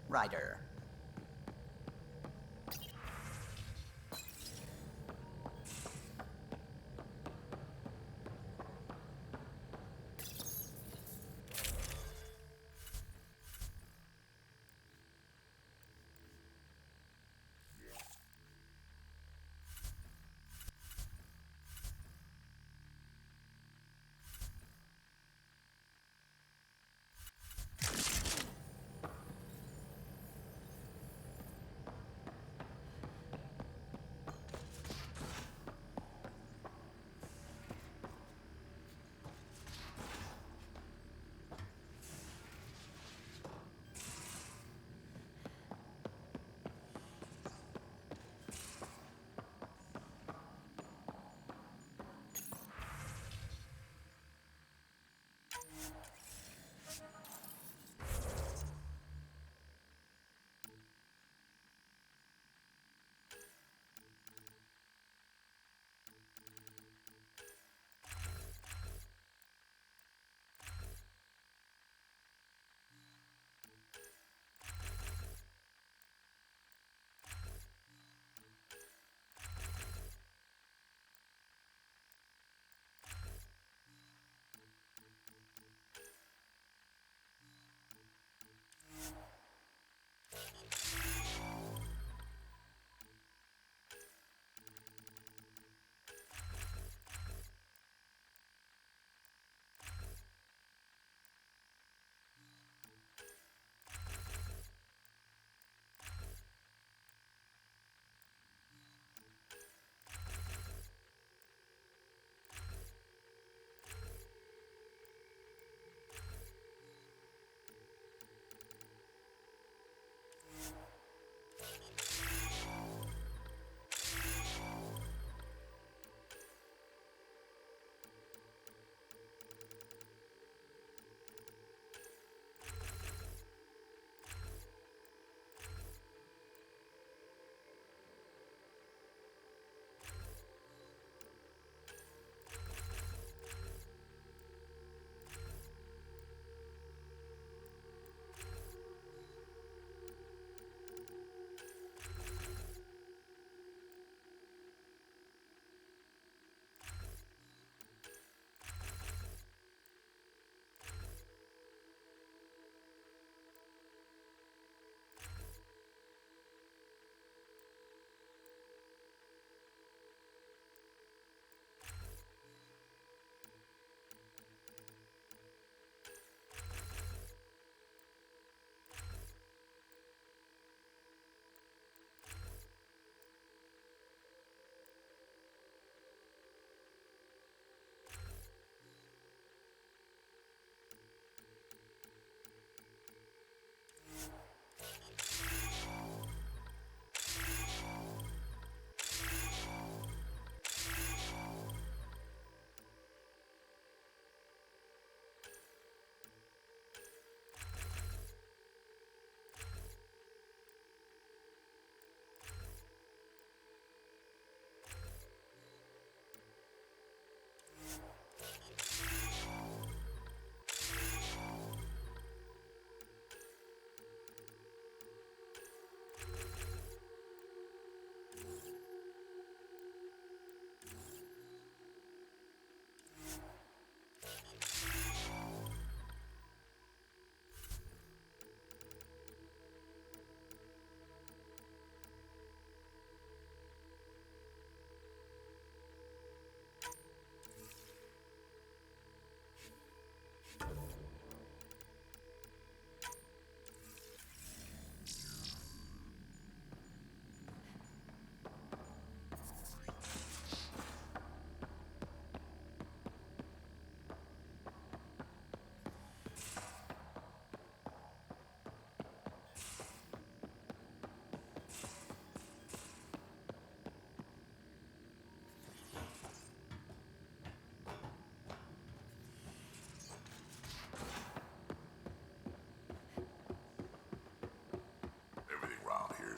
Ryder.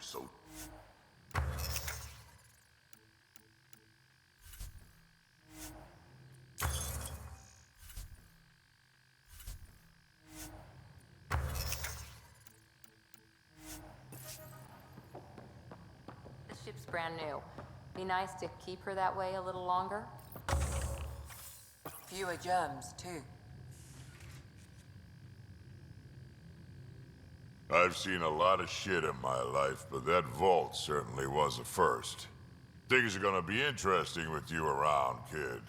So brand new. Be nice to keep her that way a little longer. Fewer germs, too. I've seen a lot of shit in my life, but that vault certainly was a first. Things are gonna be interesting with you around, kid.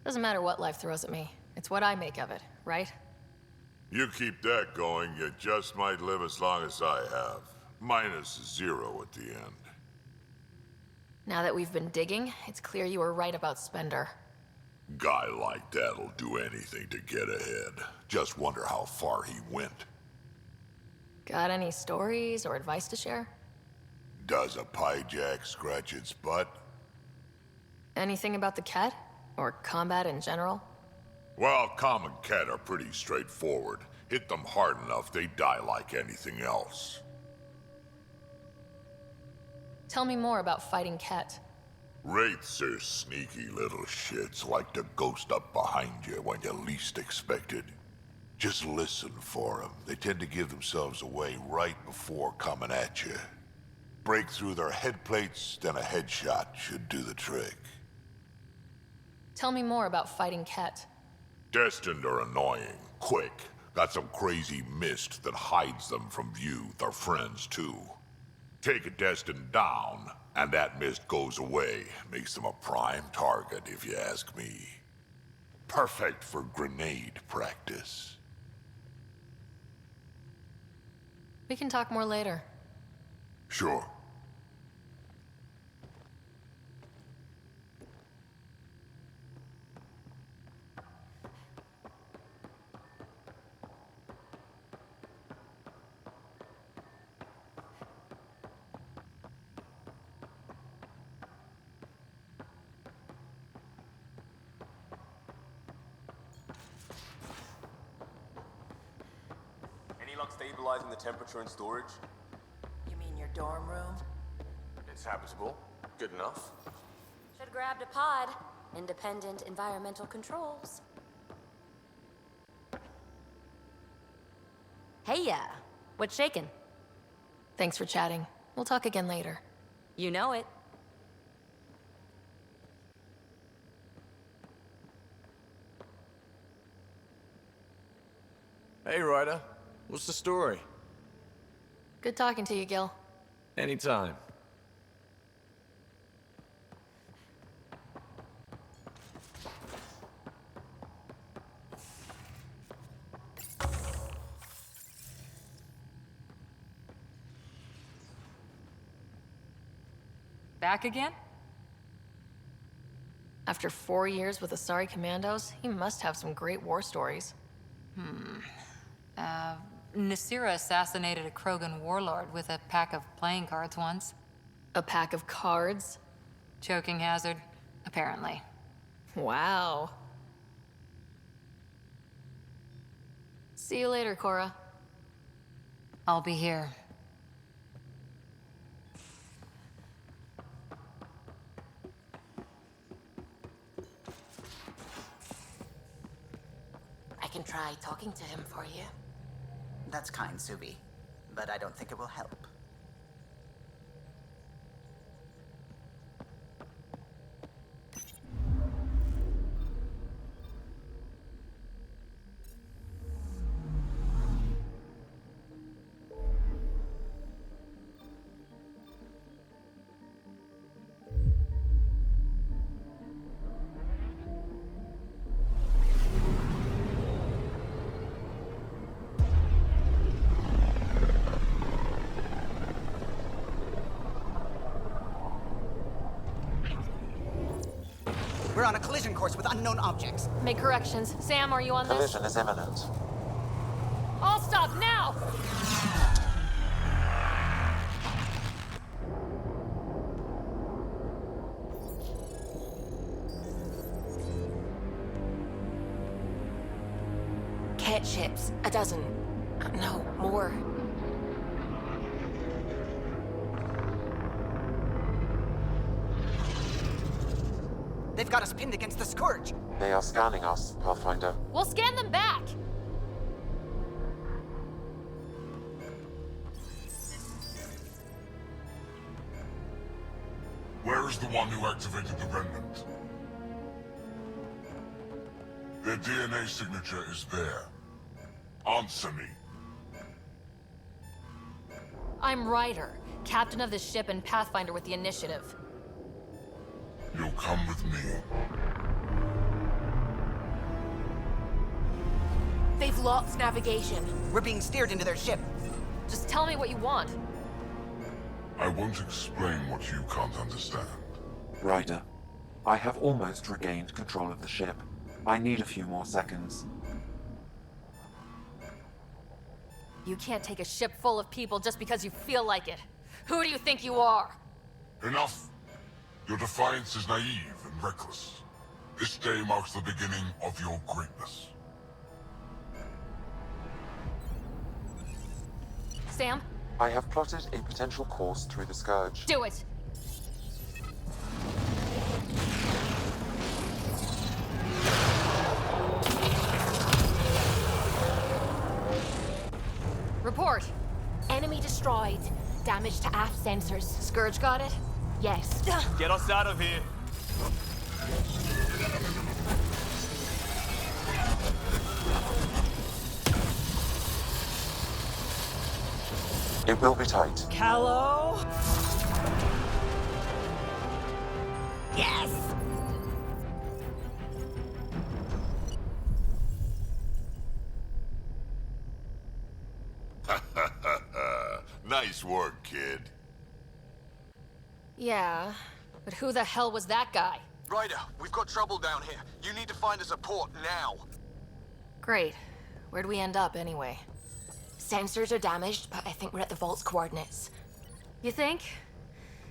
Doesn't matter what life throws at me. It's what I make of it, right? You keep that going, you just might live as long as I have. Minus 0 at the end. Now that we've been digging, it's clear you were right about Spender. Guy like that'll do anything to get ahead. Just wonder how far he went. Got any stories or advice to share? Does a pie jack scratch its butt? Anything about the cat? Or combat in general? Well, common cat are pretty straightforward. Hit them hard enough, they die like anything else. Tell me more about fighting Ket. Wraiths are sneaky little shits, like to ghost up behind you when you least expect it. Just listen for them. They tend to give themselves away right before coming at you. Break through their head plates, then a headshot should do the trick. Tell me more about fighting Ket. Destined are annoying, quick. Got some crazy mist that hides them from view, their friends too. Take a Destined down, and that mist goes away. Makes them a prime target, if you ask me. Perfect for grenade practice. We can talk more later. Sure. Any luck stabilizing the temperature in storage? You mean your dorm room? It's habitable. Good enough. Should've grabbed a pod. Independent environmental controls. Hey, what's shaking? Thanks for chatting. We'll talk again later. You know it. Hey, Ryder. What's the story? Good talking to you, Gil. Anytime. Back again? After 4 years with the Asari Commandos, he must have some great war stories. Nasira assassinated a Krogan warlord with a pack of playing cards once. A pack of cards? Choking hazard, apparently. Wow. See you later, Cora. I'll be here. I can try talking to him for you. That's kind, Subi, but I don't think it will help. We're on a collision course with unknown objects. Make corrections. Sam, are you on this? Collision is imminent. All stop now! Cat ships. A dozen. No, more. They've got us pinned against the Scourge. They are scanning us, Pathfinder. We'll scan them back! Where's the one who activated the remnant? Their DNA signature is there. Answer me. I'm Ryder, captain of the ship and pathfinder with the initiative. You'll come with me. They've lost navigation. We're being steered into their ship. Just tell me what you want. I won't explain what you can't understand. Ryder, I have almost regained control of the ship. I need a few more seconds. You can't take a ship full of people just because you feel like it. Who do you think you are? Enough! Your defiance is naive and reckless. This day marks the beginning of your greatness. Sam, I have plotted a potential course through the Scourge. do it! Report! Enemy destroyed. Damage to aft sensors. Scourge got it? Yes. Get us out of here. It will be tight. Hello? Yes! Nice work, kid. Yeah, but who the hell was that guy? Ryder, we've got trouble down here. You need to find us a port now. Great. Where'd we end up anyway? Sensors are damaged, but I think we're at the vault's coordinates. You think?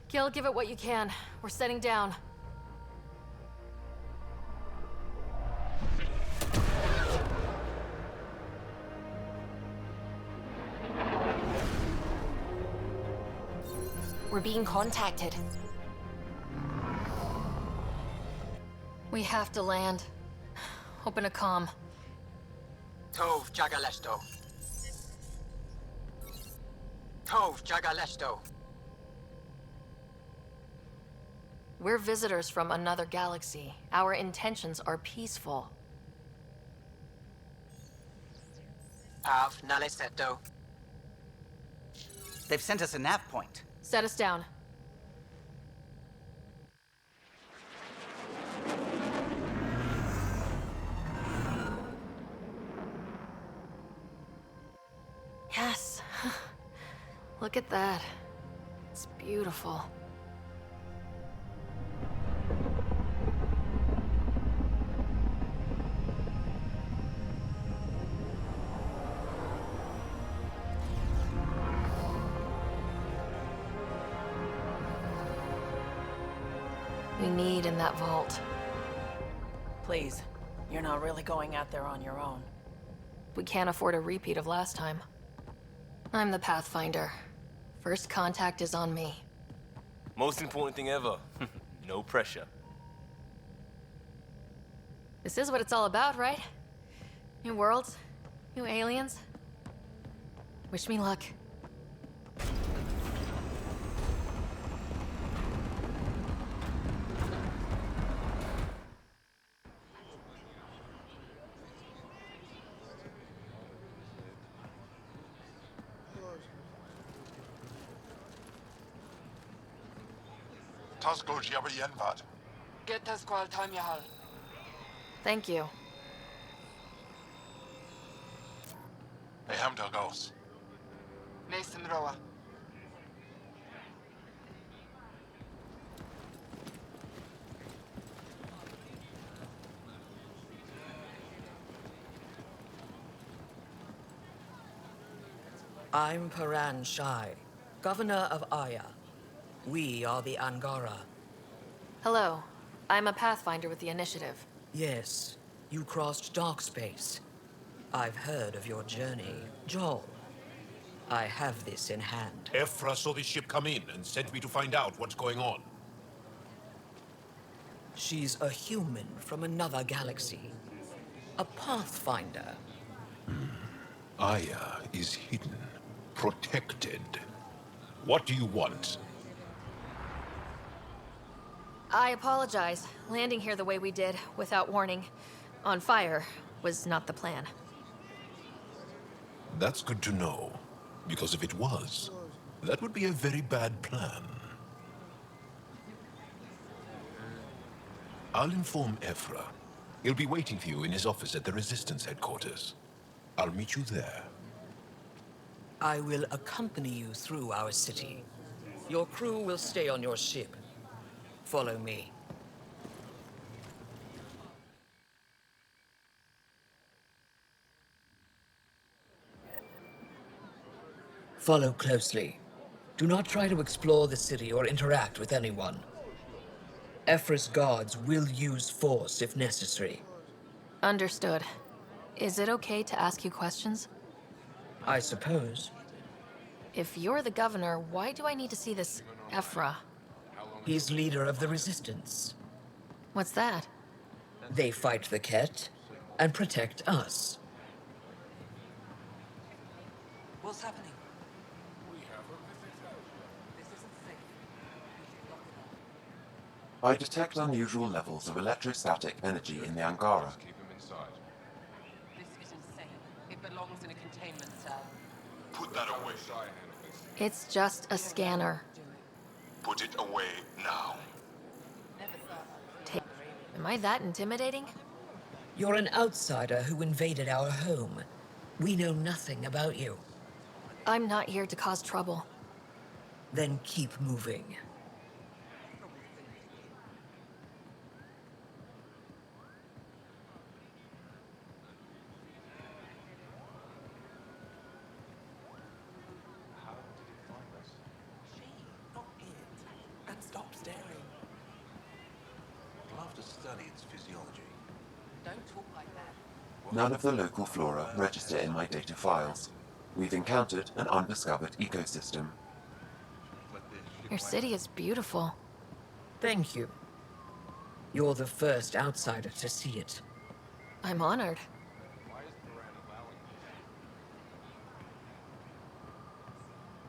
Gil, give it what you can. We're setting down. We're being contacted. We have to land. Open a comm. Tov Jagalesto. Tov Jagalesto. We're visitors from another galaxy. Our intentions are peaceful. Av Naleseto. They've sent us a nav point. Set us down. Yes. Look at that. It's beautiful. We need in that vault. Please, you're not really going out there on your own. We can't afford a repeat of last time. I'm the Pathfinder. First contact is on me. Most important thing ever. No pressure. This is what it's all about, right? New worlds, new aliens. Wish me luck. Get us qual time yahal. Thank you. Mason Roa. I'm Paran Shai, governor of Aya. We are the Angara. Hello. I'm a Pathfinder with the initiative. Yes, you crossed dark space. I've heard of your journey, Joel. I have this in hand. Ephra saw the ship come in and sent me to find out what's going on. She's a human from another galaxy. A Pathfinder. Aya is hidden, protected. What do you want? I apologize. Landing here the way we did, without warning, on fire, was not the plan. That's good to know. Because if it was, that would be a very bad plan. I'll inform Ephra. He'll be waiting for you in his office at the Resistance headquarters. I'll meet you there. I will accompany you through our city. Your crew will stay on your ship. Follow me. Follow closely. Do not try to explore the city or interact with anyone. Ephra's guards will use force if necessary. Understood. Is it okay to ask you questions? I suppose. If you're the governor, why do I need to see this Ephra? He's leader of the Resistance. What's that? They fight the Ket and protect us. What's happening? I detect unusual levels of electrostatic energy in the Angara. This is insane. It belongs in a containment cell. Put that away. It's just a scanner. Put it away now. Am I that intimidating? You're an outsider who invaded our home. We know nothing about you. I'm not here to cause trouble. Then keep moving. Stop staring. I'll have to study its physiology. Don't talk like that. None of the local flora register in my data files. We've encountered an undiscovered ecosystem. Your city is beautiful. Thank you. You're the first outsider to see it. I'm honored.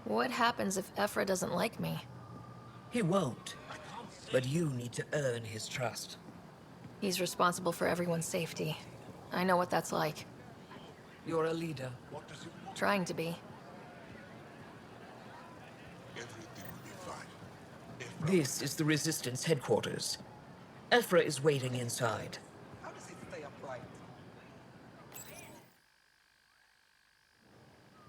What happens if Ephra doesn't like me? He won't. But you need to earn his trust. He's responsible for everyone's safety. I know what that's like. You're a leader. Trying to be. Everything will be fine. This is the Resistance headquarters. Ephra is waiting inside. How does he stay upright?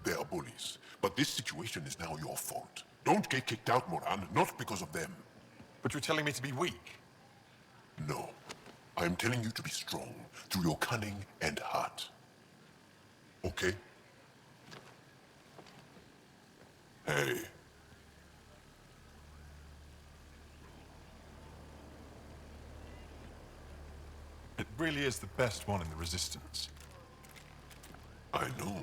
They are bullies, but this situation is now your fault. Don't get kicked out, Moran, not because of them. But you're telling me to be weak. No. I'm telling you to be strong through your cunning and heart. Okay? Hey. It really is the best one in the Resistance. I know.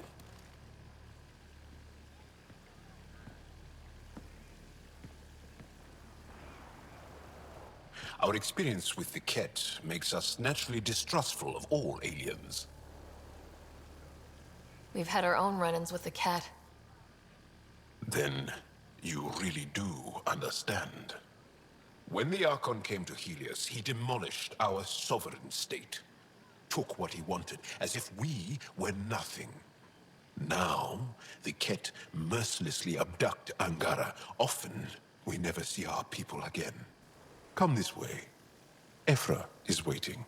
Our experience with the Ket makes us naturally distrustful of all aliens. We've had our own run-ins with the cat. Then you really do understand. When the Archon came to Helios, he demolished our sovereign state. Took what he wanted, as if we were nothing. Now, the Ket mercilessly abduct Angara. Often, we never see our people again. Come this way. Ephra is waiting.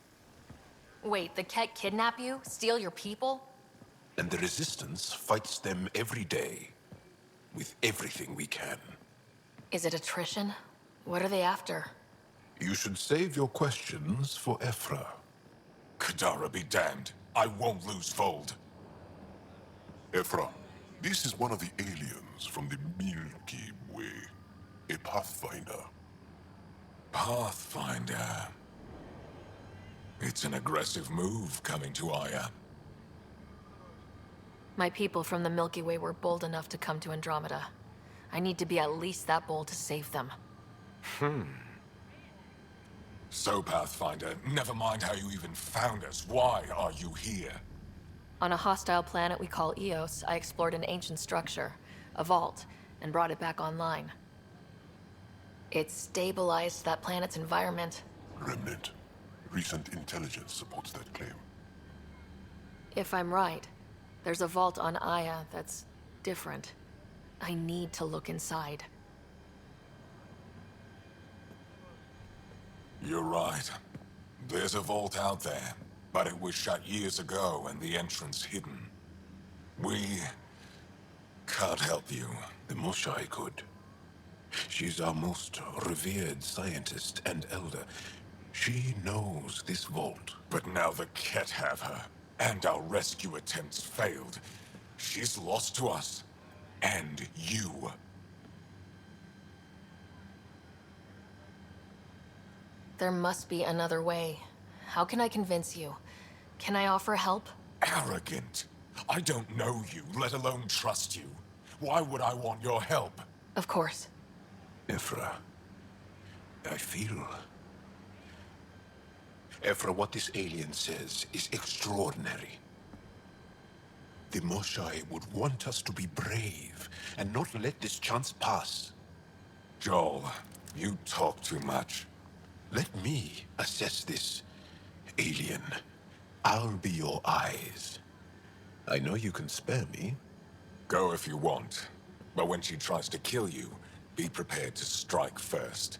Wait, the cat kidnap you? Steal your people? And the Resistance fights them every day. With everything we can. Is it attrition? What are they after? You should save your questions for Ephra. Kadara be damned. I won't lose Fold. Ephra, this is one of the aliens from the Milky Way. A Pathfinder. Pathfinder. It's an aggressive move coming to Aya. My people from the Milky Way were bold enough to come to Andromeda. I need to be at least that bold to save them. So, Pathfinder, never mind how you even found us. Why are you here? On a hostile planet we call Eos, I explored an ancient structure, a vault, and brought it back online. It stabilized that planet's environment. Remnant. Recent intelligence supports that claim. If I'm right, there's a vault on Aya that's different. I need to look inside. You're right. There's a vault out there, but it was shut years ago and the entrance hidden. We can't help you. The Moshai could. She's our most revered scientist and elder. She knows this vault. But now the Ket have her, and our rescue attempts failed. She's lost to us. And you. There must be another way. How can I convince you? Can I offer help? Arrogant. I don't know you, let alone trust you. Why would I want your help? Of course. Ephra, I feel... Ephra, what this alien says is extraordinary. The Moshai would want us to be brave and not let this chance pass. Joel, you talk too much. Let me assess this, alien. I'll be your eyes. I know you can spare me. Go if you want. But when she tries to kill you, be prepared to strike first.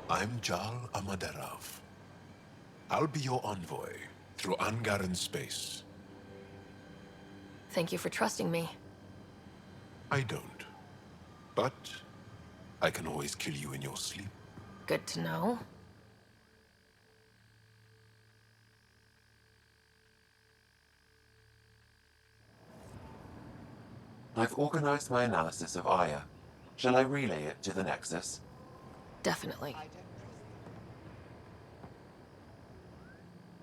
I'm Jal Amaderov. I'll be your envoy through Angaran space. Thank you for trusting me. I don't. But I can always kill you in your sleep. Good to know. I've organized my analysis of Aya. Shall I relay it to the Nexus? Definitely.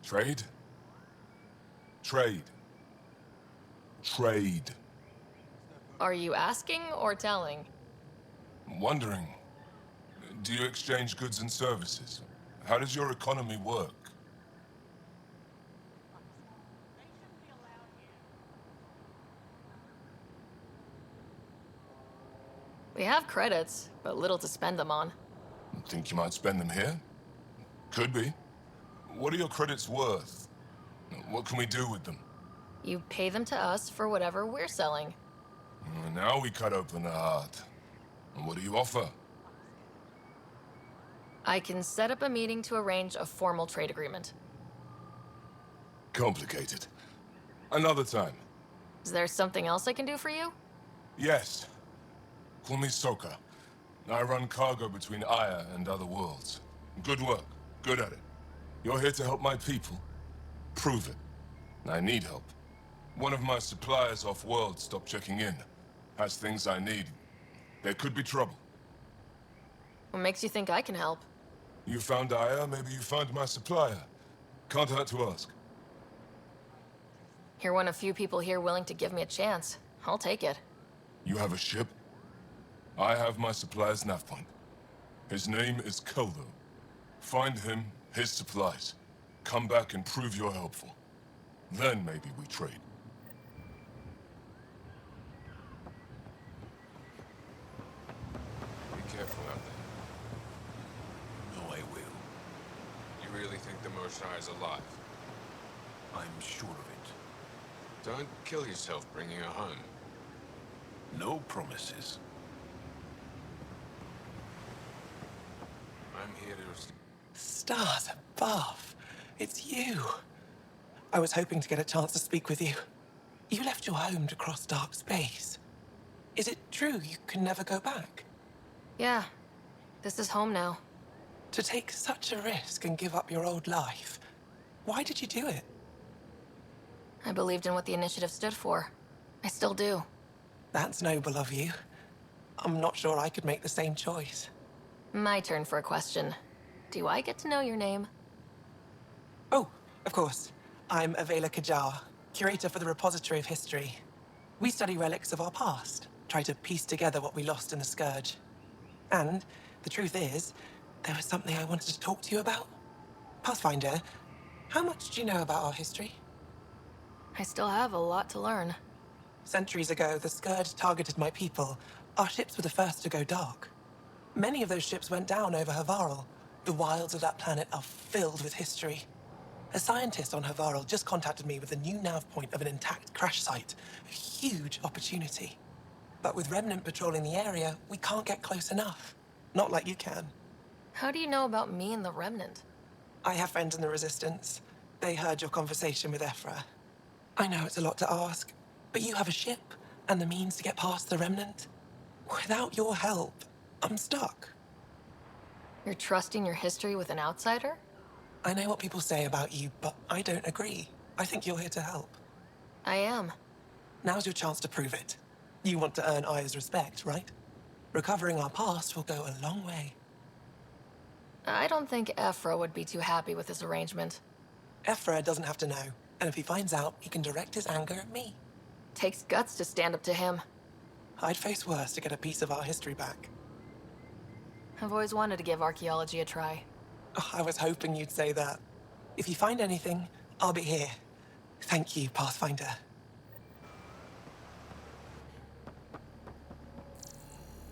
Trade? Trade. Trade. Are you asking or telling? I'm wondering, do you exchange goods and services? How does your economy work? We have credits, but little to spend them on. Think you might spend them here? Could be. What are your credits worth? What can we do with them? You pay them to us for whatever we're selling. Now we cut open the heart. And what do you offer? I can set up a meeting to arrange a formal trade agreement. Complicated. Another time. Is there something else I can do for you? Yes. Call me Soka. I run cargo between Aya and other worlds. Good work. Good at it. You're here to help my people. Prove it. I need help. One of my suppliers off-world stopped checking in. Has things I need. There could be trouble. What makes you think I can help? You found Aya, maybe you found my supplier. Can't hurt to ask. You're one of few people here willing to give me a chance. I'll take it. You have a ship? I have my supplier's nav point. His name is Keldo. Find him, his supplies. Come back and prove you're helpful. Then maybe we trade. Be careful out there. No, I will. You really think the Moshai is alive? I'm sure of it. Don't kill yourself bringing her home. No promises. I'm here to... Stars above. It's you. I was hoping to get a chance to speak with you. You left your home to cross dark space. Is it true you can never go back? Yeah. This is home now. To take such a risk and give up your old life, why did you do it? I believed in what the initiative stood for. I still do. That's noble of you. I'm not sure I could make the same choice. My turn for a question. Do I get to know your name? Oh, of course. I'm Avela Kajar, curator for the Repository of History. We study relics of our past, try to piece together what we lost in the Scourge. And the truth is, there was something I wanted to talk to you about. Pathfinder, how much do you know about our history? I still have a lot to learn. Centuries ago, the Scourge targeted my people. Our ships were the first to go dark. Many of those ships went down over Havarl. The wilds of that planet are filled with history. A scientist on Havarl just contacted me with a new nav point of an intact crash site. A huge opportunity. But with Remnant patrolling the area, we can't get close enough. Not like you can. How do you know about me and the Remnant? I have friends in the Resistance. They heard your conversation with Ephra. I know it's a lot to ask, but you have a ship and the means to get past the Remnant. Without your help, I'm stuck. You're trusting your history with an outsider? I know what people say about you, but I don't agree. I think you're here to help. I am. Now's your chance to prove it. You want to earn Aya's respect, right? Recovering our past will go a long way. I don't think Ephra would be too happy with this arrangement. Ephra doesn't have to know, and if he finds out, he can direct his anger at me. Takes guts to stand up to him. I'd face worse to get a piece of our history back. I've always wanted to give archaeology a try. Oh, I was hoping you'd say that. If you find anything, I'll be here. Thank you, Pathfinder.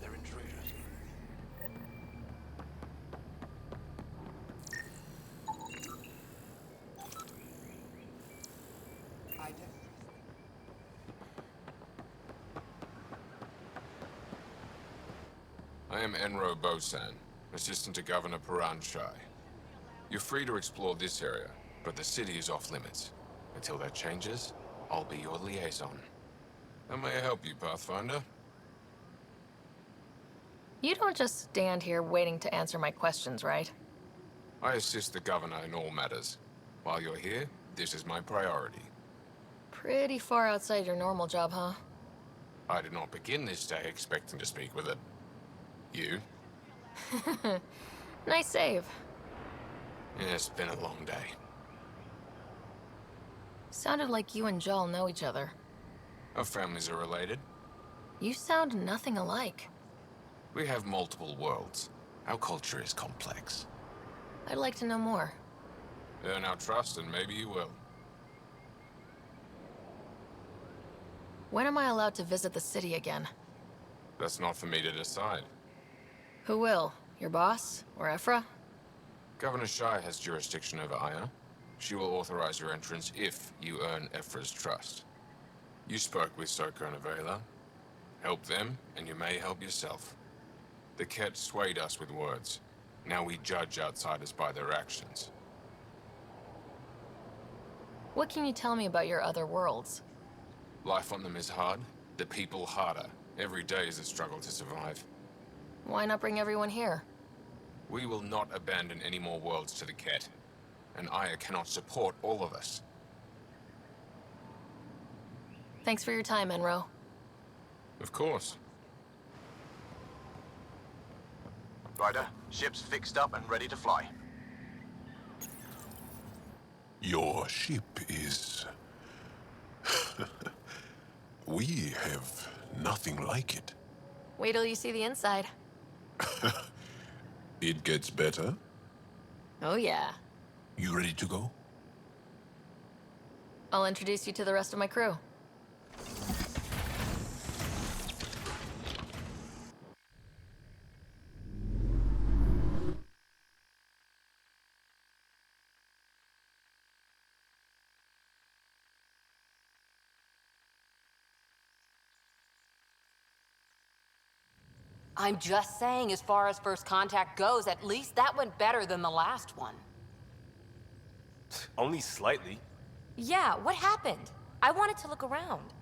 They're intruders. I am Enro Bosan, assistant to Governor Paran Shai. You're free to explore this area, but the city is off limits. Until that changes, I'll be your liaison. How may I help you, Pathfinder? You don't just stand here waiting to answer my questions, right? I assist the governor in all matters. While you're here, this is my priority. Pretty far outside your normal job, huh? I did not begin this day expecting to speak with it. You? Nice save. Yeah, it's been a long day. Sounded like you and Jal know each other. Our families are related. You sound nothing alike. We have multiple worlds. Our culture is complex. I'd like to know more. Earn our trust and maybe you will. When am I allowed to visit the city again? That's not for me to decide. Who will? Your boss? Or Ephra? Governor Shai has jurisdiction over Aya. She will authorize your entrance if you earn Ephra's trust. You spoke with Soka and Avela. Help them, and you may help yourself. The Ket swayed us with words. Now we judge outsiders by their actions. What can you tell me about your other worlds? Life on them is hard, the people harder. Every day is a struggle to survive. Why not bring everyone here? We will not abandon any more worlds to the Ket. And Aya cannot support all of us. Thanks for your time, Enro. Of course. Ryder, ship's fixed up and ready to fly. Your ship is... We have nothing like it. Wait till you see the inside. It gets better. Oh yeah. You ready to go? I'll introduce you to the rest of my crew. I'm just saying, as far as first contact goes, at least that went better than the last one. Only slightly. Yeah, what happened? I wanted to look around.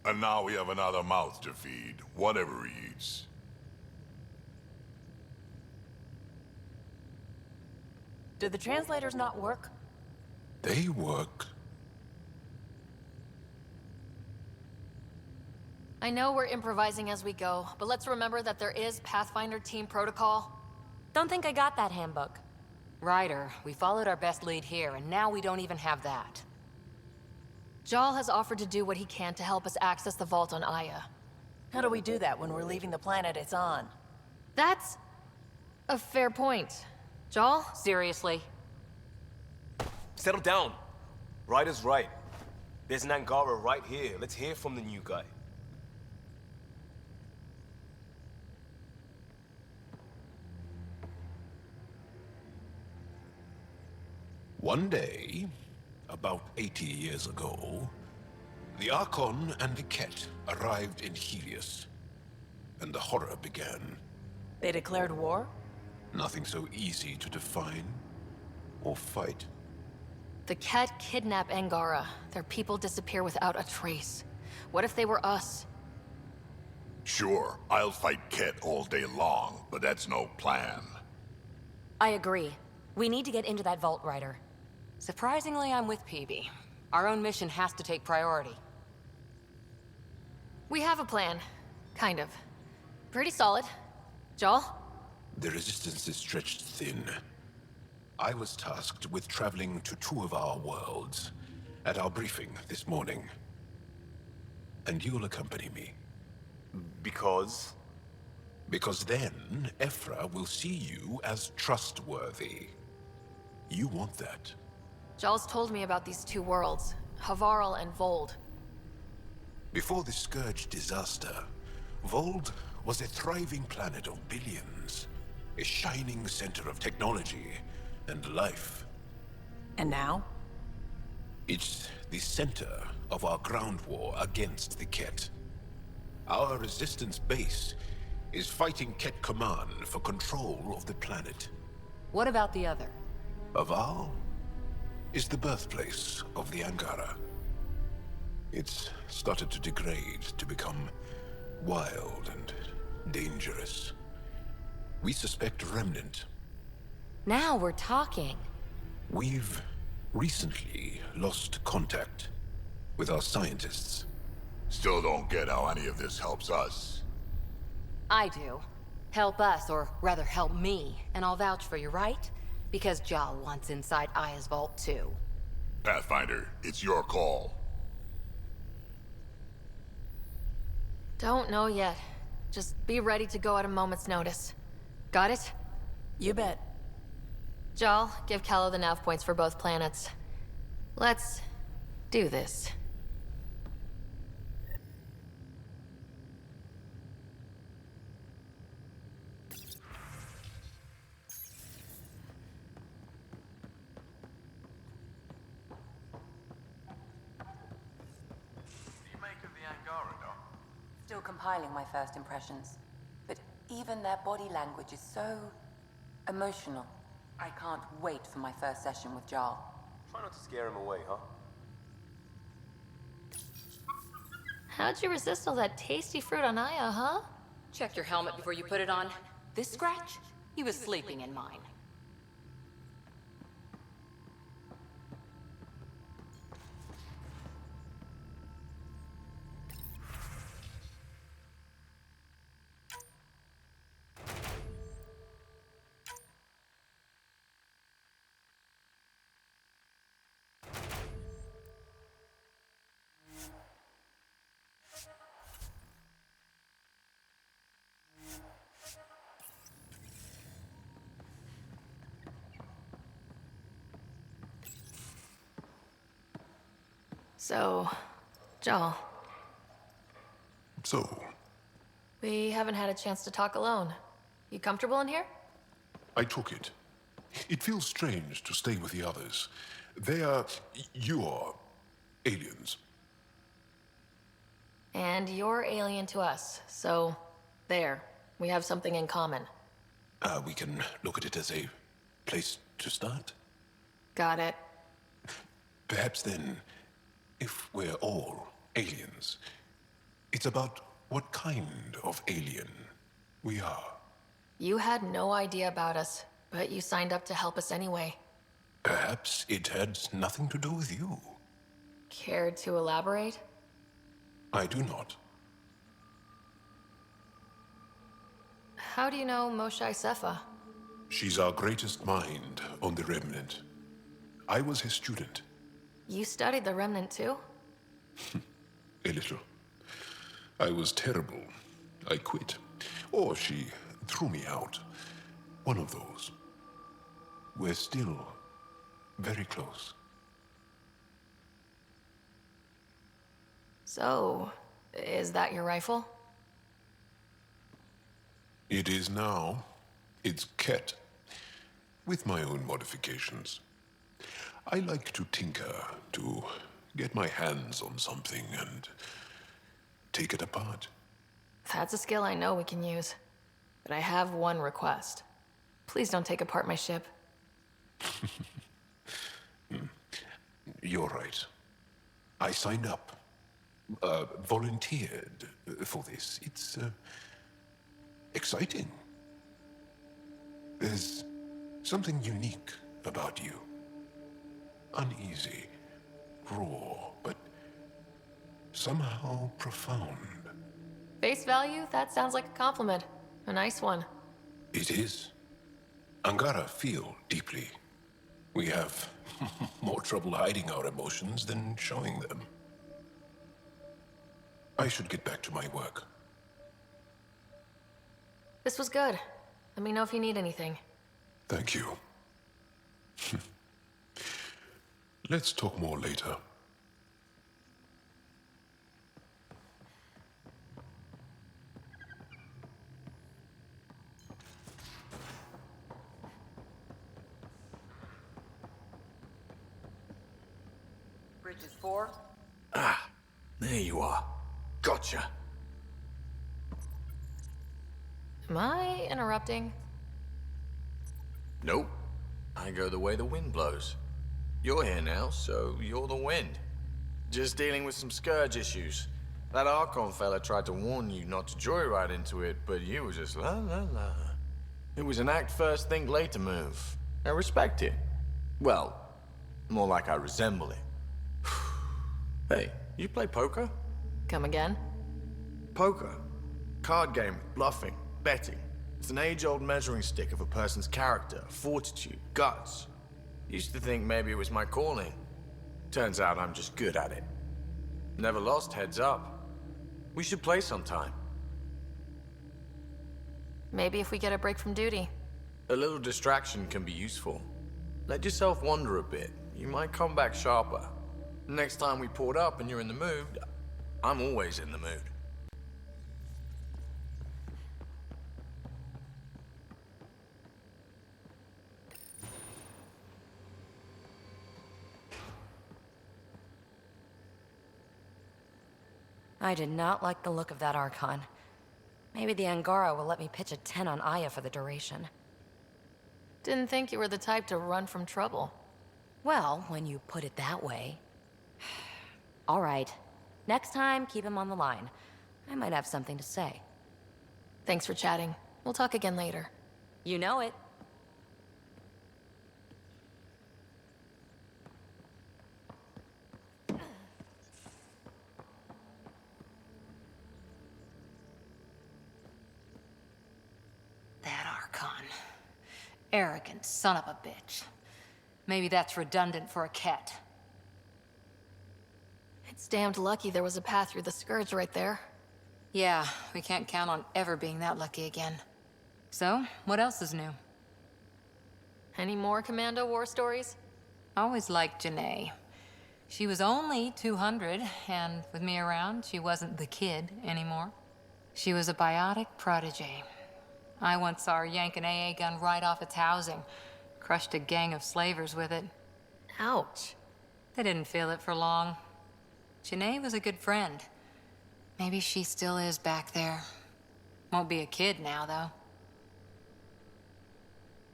And now we have another mouth to feed, whatever he eats. Did the translators not work? They work. I know we're improvising as we go, but let's remember that there is Pathfinder team protocol. Don't think I got that handbook. Ryder, we followed our best lead here, and now we don't even have that. Jal has offered to do what he can to help us access the vault on Aya. How do we do that when we're leaving the planet it's on? That's a fair point. Jal? Seriously? Settle down. Ryder's right. There's an Angara right here. Let's hear from the new guy. One day, about 80 years ago, the Archon and the Ket arrived in Helios, and the horror began. They declared war? Nothing so easy to define or fight. The Ket kidnap Angara. Their people disappear without a trace. What if they were us? Sure, I'll fight Ket all day long, but that's no plan. I agree. We need to get into that vault, Ryder. Surprisingly, I'm with PB. Our own mission has to take priority. We have a plan. Kind of. Pretty solid. Joel? The resistance is stretched thin. I was tasked with traveling to 2 of our worlds at our briefing this morning. And you'll accompany me. Because? Because then, Ephra will see you as trustworthy. You want that. Joel's told me about these 2 worlds, Havarl and Vold. Before the Scourge disaster, Vold was a thriving planet of billions. A shining center of technology and life. And now? It's the center of our ground war against the Ket. Our resistance base is fighting Ket Command for control of the planet. What about the other? Aval is the birthplace of the Angara. It's started to degrade, to become wild and dangerous. We suspect Remnant. Now we're talking. We've recently lost contact with our scientists. Still don't get how any of this helps us. I do. Help us, or rather help me, and I'll vouch for you, right? Because Jal wants inside Aya's vault too. Pathfinder, it's your call. Don't know yet. Just be ready to go at a moment's notice. Got it? You bet. Jal, give Callow the nav points for both planets. Let's do this. Still compiling my first impressions. But even their body language is so emotional. I can't wait for my first session with Jarl. Try not to scare him away, huh? How'd you resist all that tasty fruit on Aya, huh? Check your helmet before you put it on. This scratch? He was sleeping in mine. So, Joel. So, We haven't had a chance to talk alone. You comfortable in here? I took it. It feels strange to stay with the others. You're aliens. And you're alien to us, so there. We have something in common. We can look at it as a place to start. Got it. Perhaps then, if we're all aliens, it's about what kind of alien we are. You had no idea about us, but you signed up to help us anyway. Perhaps it had nothing to do with you. Care to elaborate? I do not. How do you know Moshe Sefa? She's our greatest mind on the Remnant. I was his student. You studied the Remnant too? A little. I was terrible. I quit. Or she threw me out. One of those. We're still very close. So, is that your rifle? It is now. It's Ket. With my own modifications. I like to tinker, to get my hands on something and take it apart. That's a skill I know we can use. But I have one request. Please don't take apart my ship. You're right. I signed up. Volunteered for this. It's exciting. There's something unique about you. Uneasy, raw, but somehow profound. Face value? That sounds like a compliment. A nice one. It is. Angara feel deeply. We have more trouble hiding our emotions than showing them. I should get back to my work. This was good. Let me know if you need anything. Thank you. Let's talk more later. Bridges 4. Ah, there you are. Gotcha. Am I interrupting? Nope. I go the way the wind blows. You're here now, so you're the wind. Just dealing with some scourge issues. That Archon fella tried to warn you not to joyride into it, but you were just la la la. It was an act first, think later move. I respect it. Well, more like I resemble it. Hey, you play poker? Come again? Poker. Card game, bluffing, betting. It's an age-old measuring stick of a person's character, fortitude, guts. Used to think maybe it was my calling. Turns out I'm just good at it. Never lost, heads up. We should play sometime. Maybe if we get a break from duty. A little distraction can be useful. Let yourself wander a bit. You might come back sharper. Next time we port up and you're in the mood, I'm always in the mood. I did not like the look of that Archon. Maybe the Angara will let me pitch a 10 on Aya for the duration. Didn't think you were the type to run from trouble. Well, when you put it that way. All right. Next time, keep him on the line. I might have something to say. Thanks for chatting. We'll talk again later. You know it. That Archon. Arrogant son of a bitch. Maybe that's redundant for a cat. It's damned lucky there was a path through the Scourge right there. Yeah, we can't count on ever being that lucky again. So, what else is new? Any more Commando war stories? Always liked Janae. She was only 200, and with me around, she wasn't the kid anymore. She was a biotic protege. I once saw her yank an AA gun right off its housing. Crushed a gang of slavers with it. Ouch. They didn't feel it for long. Janae was a good friend. Maybe she still is back there. Won't be a kid now, though.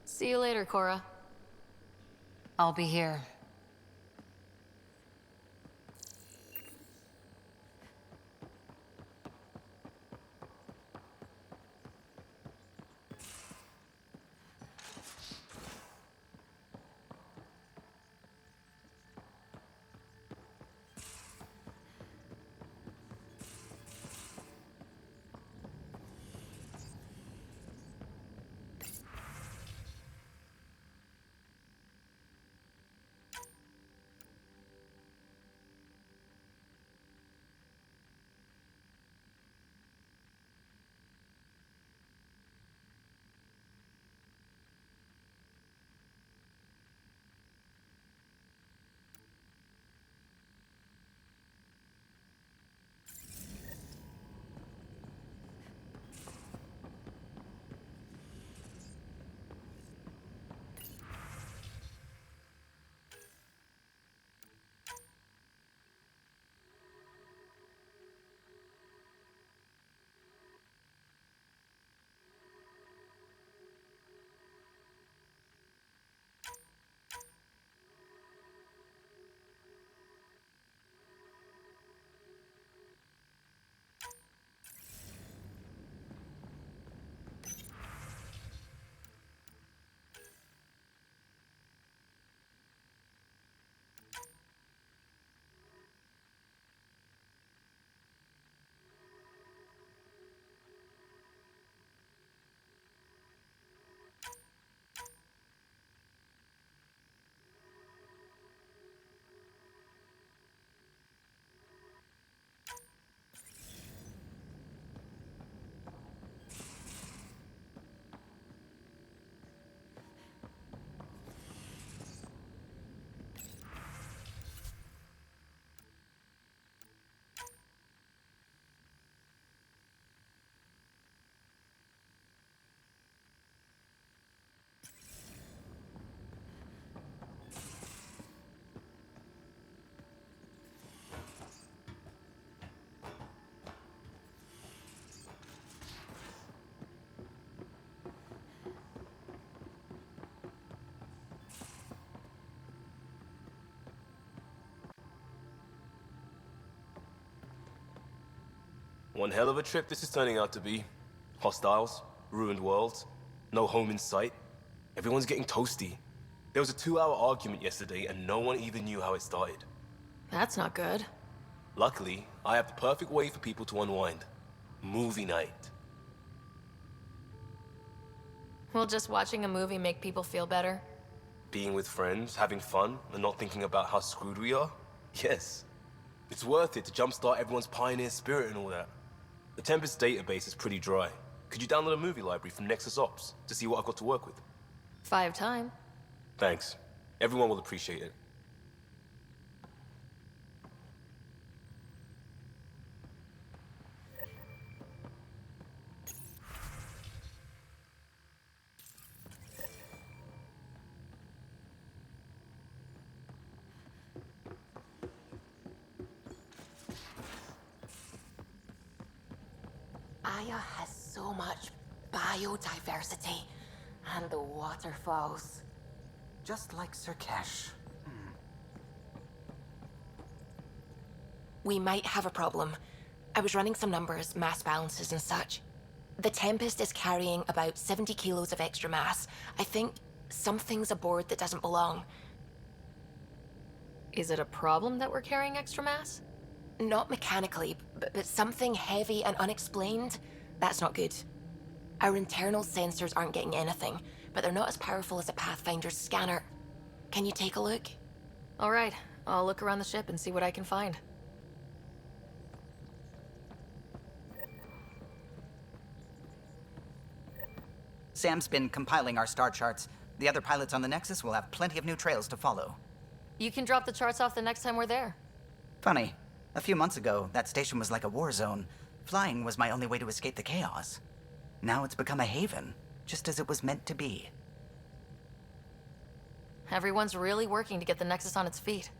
See you later, Cora. I'll be here. One hell of a trip this is turning out to be. Hostiles, ruined worlds, no home in sight. Everyone's getting toasty. There was a 2-hour argument yesterday and no one even knew how it started. That's not good. Luckily, I have the perfect way for people to unwind. Movie night. Will just watching a movie make people feel better? Being with friends, having fun, and not thinking about how screwed we are? Yes. It's worth it to jumpstart everyone's pioneer spirit and all that. The Tempest database is pretty dry. Could you download a movie library from Nexus Ops to see what I've got to work with? 5 time. Thanks. Everyone will appreciate it. Aya has so much biodiversity. And the waterfalls. Just like Sirkesh. We might have a problem. I was running some numbers, mass balances and such. The Tempest is carrying about 70 kilos of extra mass. I think something's aboard that doesn't belong. Is it a problem that we're carrying extra mass? Not mechanically, but something heavy and unexplained. That's not good. Our internal sensors aren't getting anything, but they're not as powerful as a Pathfinder's scanner. Can you take a look? All right, I'll look around the ship and see what I can find. Sam's been compiling our star charts. The other pilots on the Nexus will have plenty of new trails to follow. You can drop the charts off the next time we're there. Funny. A few months ago, that station was like a war zone. Flying was my only way to escape the chaos. Now it's become a haven, just as it was meant to be. Everyone's really working to get the Nexus on its feet.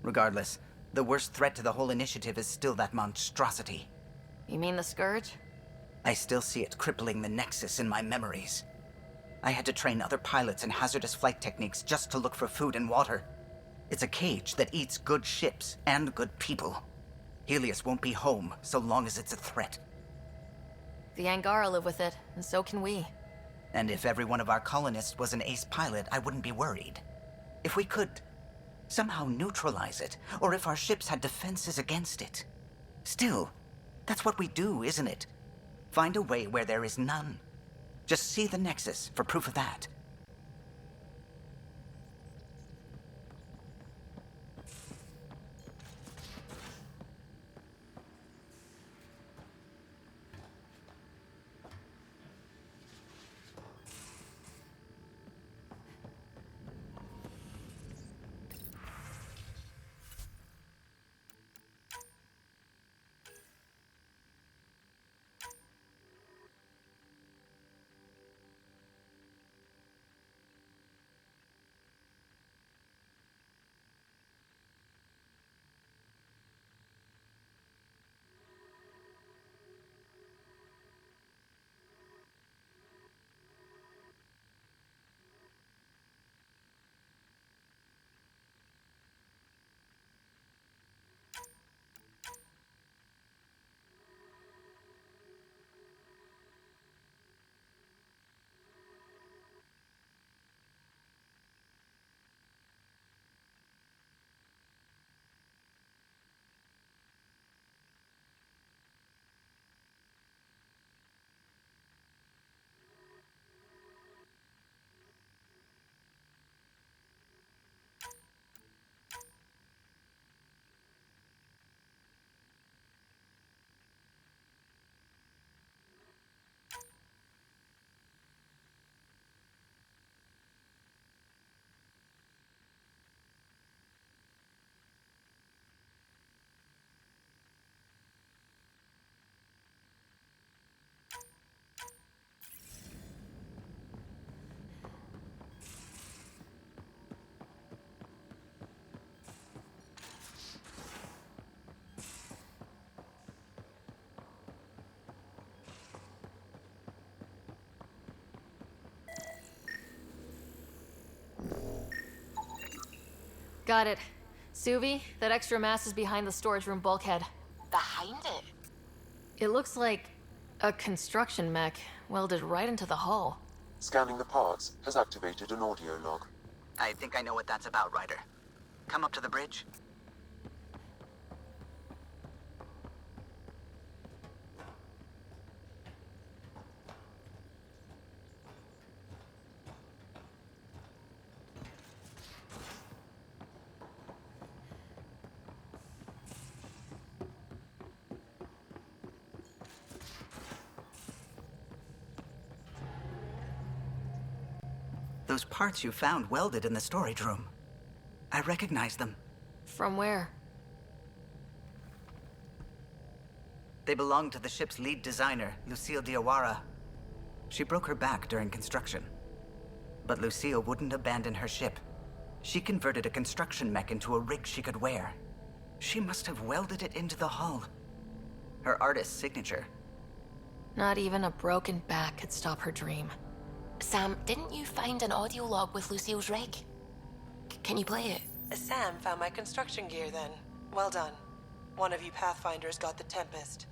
Regardless, the worst threat to the whole initiative is still that monstrosity. You mean the Scourge? I still see it crippling the Nexus in my memories. I had to train other pilots in hazardous flight techniques just to look for food and water. It's a cage that eats good ships and good people. Helios won't be home so long as it's a threat. The Angara live with it, and so can we. And if every one of our colonists was an ace pilot, I wouldn't be worried. If we could somehow neutralize it, or if our ships had defenses against it. Still, that's what we do, isn't it? Find a way where there is none. Just see the Nexus for proof of that. Got it. Suvi, that extra mass is behind the storage room bulkhead. Behind it? It looks like a construction mech welded right into the hull. Scanning the parts has activated an audio log. I think I know what that's about, Ryder. Come up to the bridge. Those parts you found welded in the storage room. I recognize them. From where? They belong to the ship's lead designer, Lucille Diawara. She broke her back during construction. But Lucille wouldn't abandon her ship. She converted a construction mech into a rig she could wear. She must have welded it into the hull. Her artist's signature. Not even a broken back could stop her dream. Sam, didn't you find an audio log with Lucille's rig? Can you play it? Sam found my construction gear then. Well done. One of you Pathfinders got the Tempest.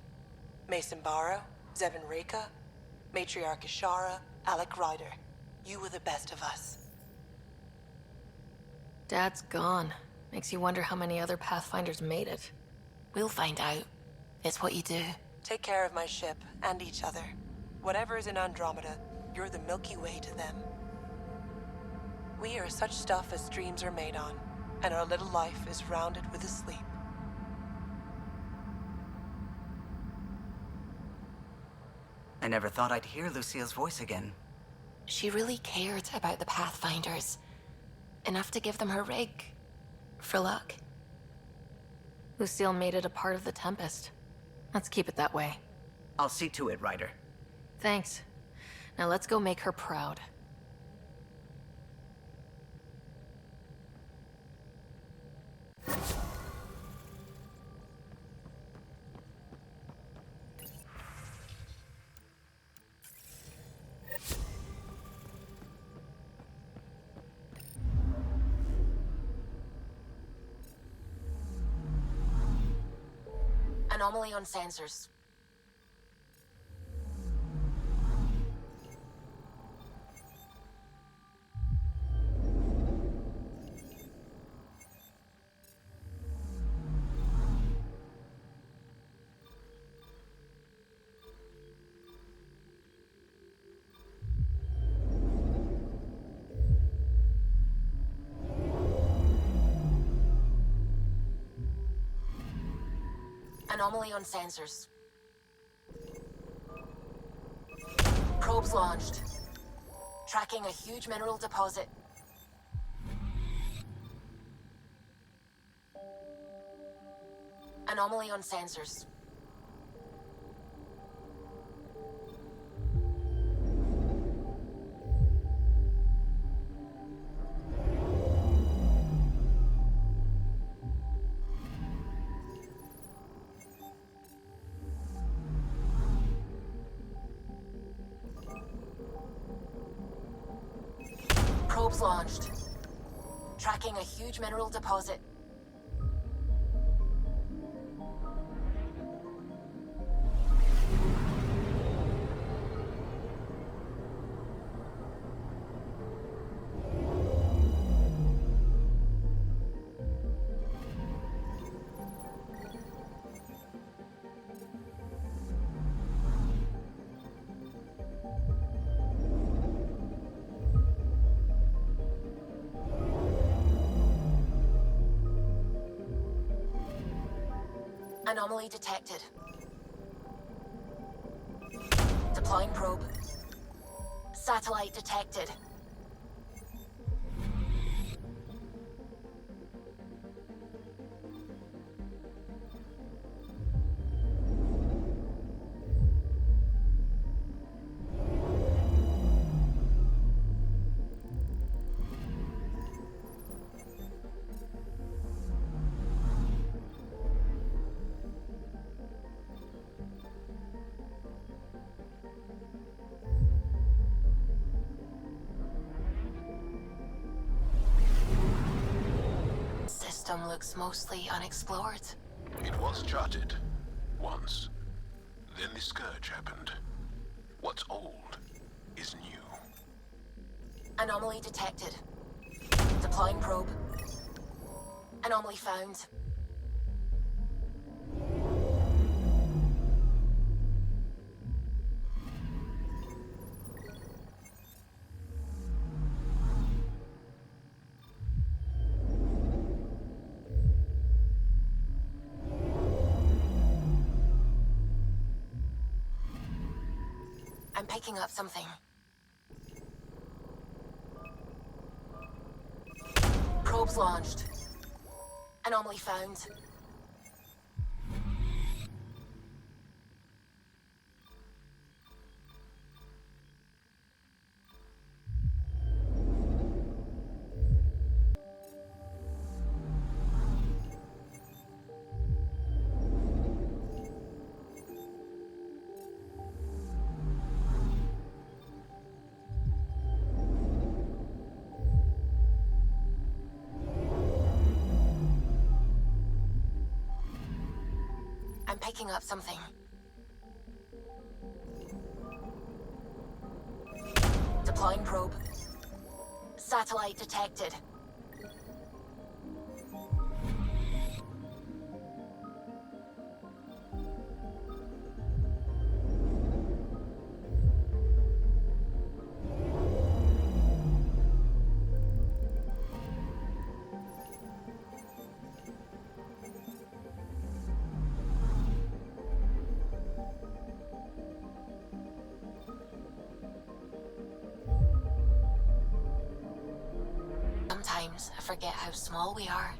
Mason Barrow, Zevin Reka, Matriarch Ishara, Alec Ryder. You were the best of us. Dad's gone. Makes you wonder how many other Pathfinders made it. We'll find out. It's what you do. Take care of my ship and each other. Whatever is in Andromeda, you're the Milky Way to them. We are such stuff as dreams are made on, and our little life is rounded with a sleep. I never thought I'd hear Lucille's voice again. She really cared about the Pathfinders. Enough to give them her rig. For luck. Lucille made it a part of the Tempest. Let's keep it that way. I'll see to it, Ryder. Thanks. Now let's go make her proud. Anomaly on sensors. Anomaly on sensors. Probes launched. Tracking a huge mineral deposit. Anomaly on sensors. Probes launched. Tracking a huge mineral deposit. Anomaly detected. Deploying probe. Satellite detected. System looks mostly unexplored. It was charted. Once. Then the Scourge happened. What's old is new. Anomaly detected. Deploying probe. Anomaly found. I'm picking up something. Probes launched. Anomaly found. I'm picking up something. Deploying probe. Satellite detected. Sometimes I forget how small we are.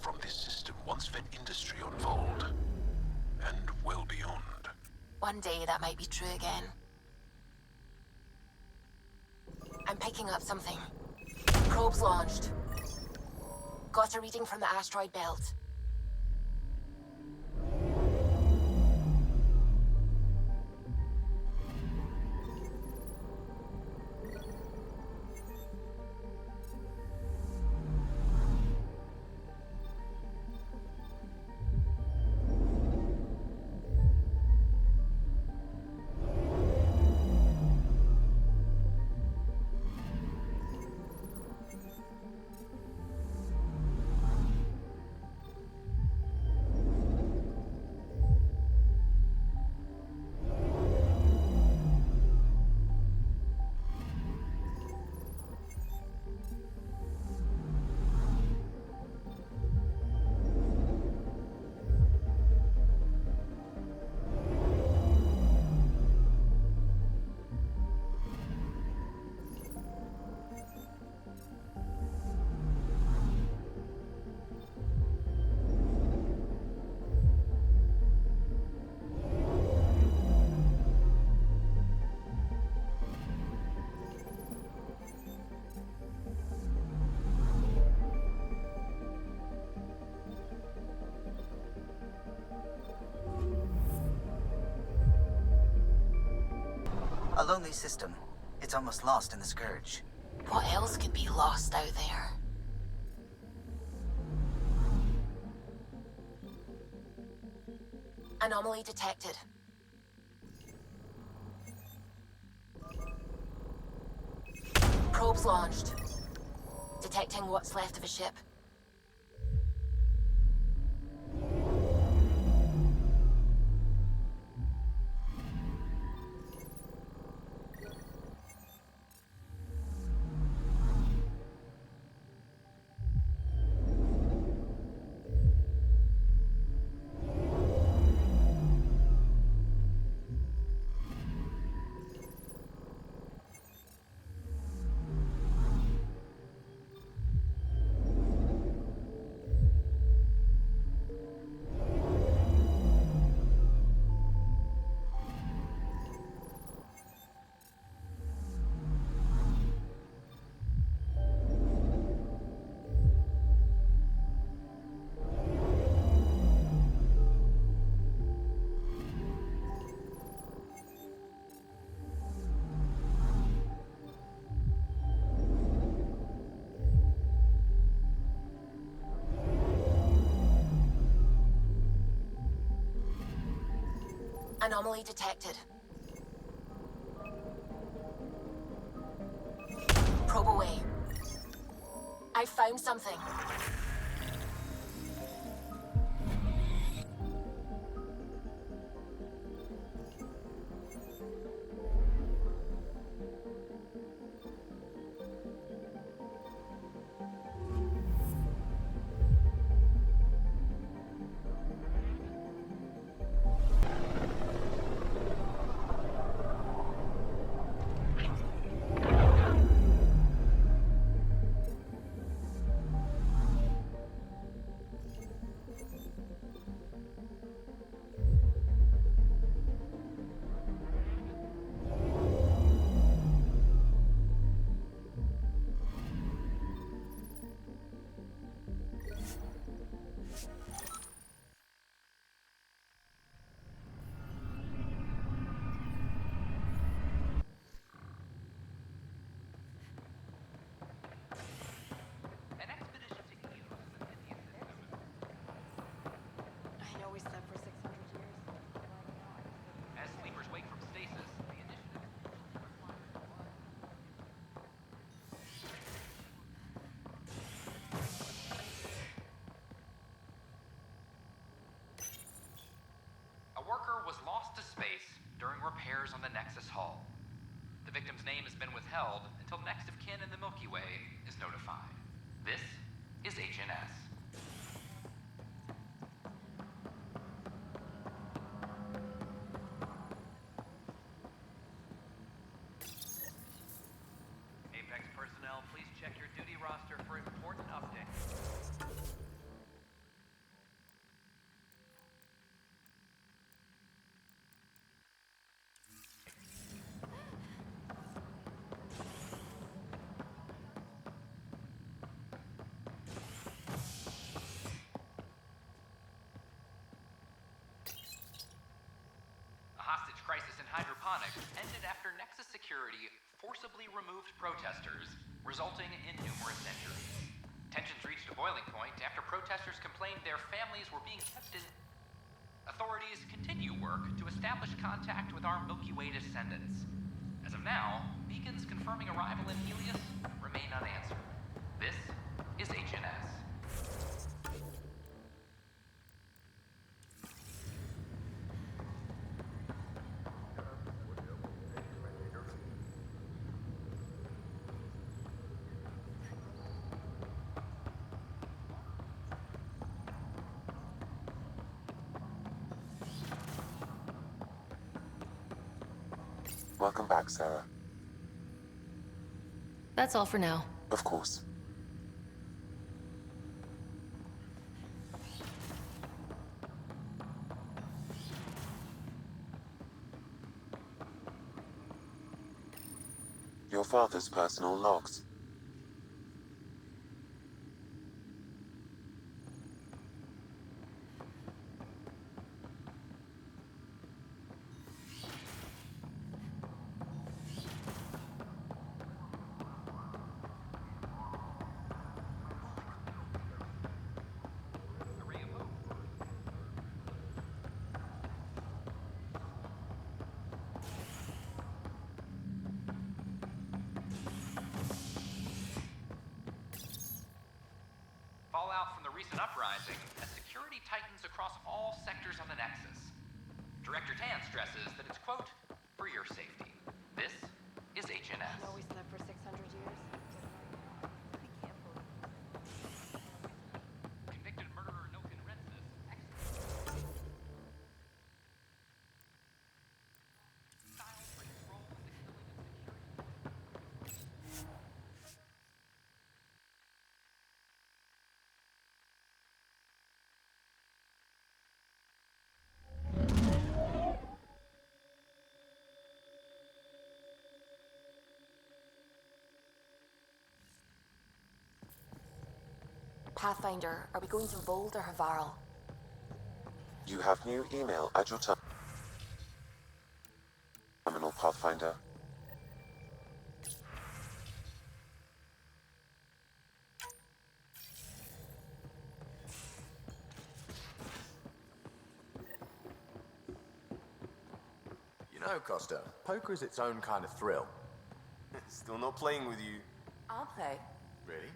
From this system once fed industry on Vold, and well beyond. One day that might be true again. I'm picking up something. Probes launched. Got a reading from the asteroid belt. A lonely system. It's almost lost in the Scourge. What else could be lost out there? Anomaly detected. Probes launched. Detecting what's left of a ship. Anomaly detected. Probe away. I found something. Was lost to space during repairs on the Nexus hull. The victim's name has been withheld until next of kin in the Milky Way is notified. This is HNS. Apex personnel, please check your duty roster for important updates. Crisis in hydroponics ended after Nexus security forcibly removed protesters, resulting in numerous injuries. Tensions reached a boiling point after protesters complained their families were being kept in... Authorities continue work to establish contact with our Milky Way descendants. As of now, beacons confirming arrival in Helios remain unanswered. This is HNS. Welcome back, Sarah. That's all for now. Of course. Your father's personal logs. the Nexus. Director Tan stresses that it's, quote, for your safety. This is HNS. I know we slept for 600 years. Convicted murderer Noken rents this. Style for his role in the killing of security. Pathfinder, are we going to Vold or Havarl? You have new email at your terminal, Pathfinder. You know, Costa, poker is its own kind of thrill. Still not playing with you. I'll play. Really?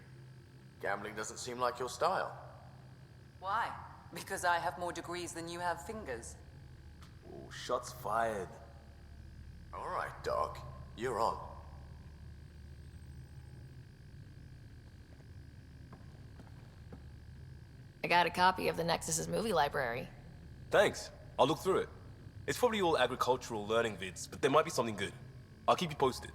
Gambling doesn't seem like your style. Why? Because I have more degrees than you have fingers. Oh, shots fired. All right, Doc. You're on. I got a copy of the Nexus's movie library. Thanks. I'll look through it. It's probably all agricultural learning vids, but there might be something good. I'll keep you posted.